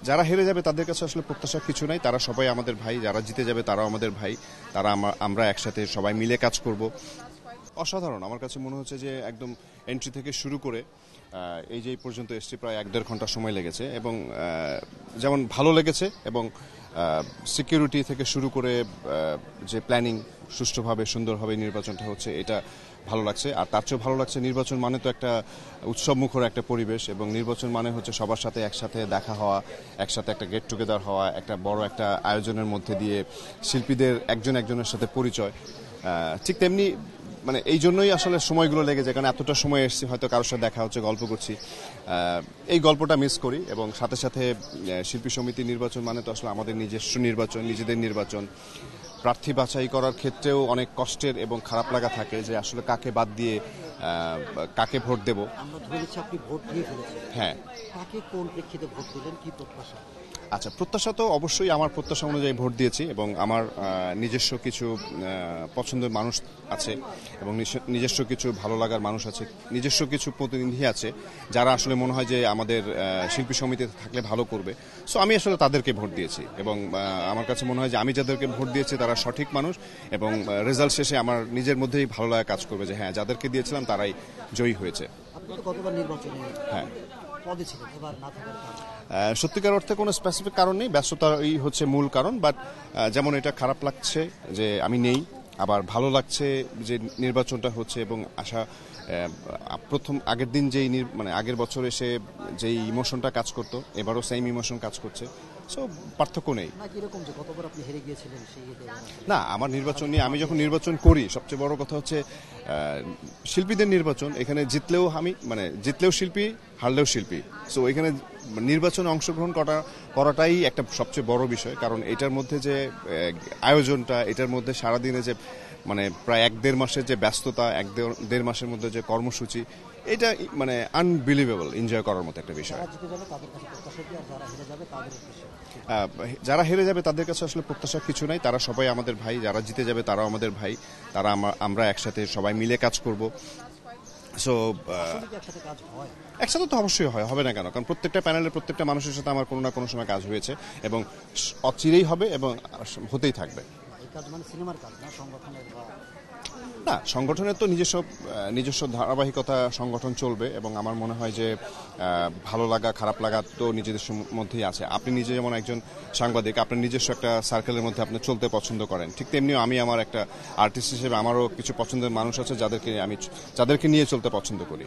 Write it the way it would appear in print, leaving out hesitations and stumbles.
যারা হেরে যাবে তাদের কাছে আসলে প্রত্যাশা কিছু নাই, তারা সবাই আমাদের ভাই, যারা জিতে যাবে তারাও আমাদের ভাই, তারা আমরা একসাথে সবাই মিলে কাজ করব। অসাধারণ, আমার কাছে মনে হচ্ছে যে একদম এন্ট্রি থেকে শুরু করে এই যে পর্যন্ত এসছি প্রায় 1-1.5 ঘন্টা সময় লেগেছে, এবং যেমন ভালো লেগেছে, এবং সিকিউরিটি থেকে শুরু করে যে প্ল্যানিং সুষ্ঠুভাবে সুন্দরভাবে নির্বাচনটা হচ্ছে, এটা ভালো লাগছে। আর তার চেয়েও ভালো লাগছে, নির্বাচন মানে তো একটা উৎসবমুখর একটা পরিবেশ, এবং নির্বাচন মানে হচ্ছে সবার সাথে একসাথে দেখা হওয়া, একসাথে একটা গেট টুগেদার হওয়া, একটা বড় একটা আয়োজনের মধ্যে দিয়ে শিল্পীদের একজন একজনের সাথে পরিচয়। ঠিক তেমনি মানে এই জন্যই আসলে সময়গুলো লেগে যায়, কারণ এতটা সময় এসেছি, হয়তো কারোর সাথে দেখা হচ্ছে, গল্প করছি, এই গল্পটা মিস করি। এবং সাথে সাথে শিল্পী সমিতি নির্বাচন মানে তো আসলে আমাদের নিজস্ব নির্বাচন, নিজেদের নির্বাচন। প্রার্থী বাছাই করার ক্ষেত্রেও অনেক কষ্টের এবং খারাপ লাগা থাকে যে আসলে কাকে বাদ দিয়ে কাকে ভোট দেব। আমরা ধরেছি আপনি ভোট দিয়ে ফেলেছেন, হ্যাঁ, কাকে কোন প্রেক্ষিতে ভোট দিলেন, কি প্রত্যাশা? আচ্ছা, প্রত্যাশা তো অবশ্যই আমার প্রত্যাশা অনুযায়ী ভোট দিয়েছি, এবং আমার নিজস্ব কিছু পছন্দের মানুষ আছে, এবং নিজস্ব কিছু ভালো লাগার মানুষ আছে, নিজস্ব কিছু প্রতিনিধি আছে যারা আসলে মনে হয় যে আমাদের শিল্পী সমিতিতে থাকলে ভালো করবে। সো আমি আসলে তাদেরকে ভোট দিয়েছি, এবং আমার কাছে মনে হয় যে আমি যাদেরকে ভোট দিয়েছি তারা সঠিক মানুষ, এবং রেজাল্ট শেষে আমার নিজের মধ্যেই ভালো লাগা কাজ করবে যে হ্যাঁ, যাদেরকে দিয়েছিলাম তারাই জয়ী হয়েছে। আপনি তো গতবার নির্বাচনে হ্যাঁ, পদে ছিলেন, এবার না থাকার কারণ? সত্যিকার অর্থে কোনো স্পেসিফিক কারণ নেই, ব্যস্ততাই হচ্ছে মূল কারণ। বাট যেমন এটা খারাপ লাগছে যে আমি নেই, আবার ভালো লাগছে যে নির্বাচনটা হচ্ছে, এবং প্রথম আগের দিন যেই মানে আগের বছর এসে যেই ইমোশনটা কাজ করতো, এবারও সেম ইমোশন কাজ করছে। সো পার্থক্য নেই। না কিরকম যে গতবার আপনি হেরে গিয়েছিলেন সেই না, আমার নির্বাচন নিয়ে আমি যখন নির্বাচন করি, সবচেয়ে বড় কথা হচ্ছে শিল্পীদের নির্বাচন। এখানে জিতলেও আমি মানে জিতলেও শিল্পী, হারলেও শিল্পী। সো এখানে নির্বাচনে অংশগ্রহণ করাটাই একটা সবচেয়ে বড় বিষয়, কারণ এটার মধ্যে যে আয়োজনটা, এটার মধ্যে সারাদিনে যে মানে প্রায় 1-1.5 মাসের যে ব্যস্ততা, 1-1.5 মাসের মধ্যে যে কর্মসূচি, এটা মানে আনবিলিভেবল, এনজয় করার মতো একটা বিষয়। যারা হেরে যাবে তাদের কাছে আসলে প্রত্যাশা কিছু নাই, তারা সবাই আমাদের ভাই, যারা জিতে যাবে তারাও আমাদের ভাই, তারা আমরা একসাথে সবাই মিলে কাজ করব। সো একসাথে তো অবশ্যই হবে না কেন, কারণ প্রত্যেকটা প্যানেলের প্রত্যেকটা মানুষের সাথে আমার কোনো না কোনো সময় কাজ হয়েছে, এবং অচিরেই হবে, এবং হতেই থাকবে। না, সংগঠনের তো নিজস্ব ধারাবাহিকতা সংগঠন চলবে, এবং আমার মনে হয় যে ভালো লাগা খারাপ লাগা তো নিজেদের মধ্যেই আছে। আপনি নিজে যেমন একজন সাংবাদিক, আপনার নিজস্ব একটা সার্কেলের মধ্যে আপনি চলতে পছন্দ করেন, ঠিক তেমনিও আমি আমার একটা আর্টিস্ট হিসেবে আমারও কিছু পছন্দের মানুষ আছে যাদেরকে নিয়ে চলতে পছন্দ করি।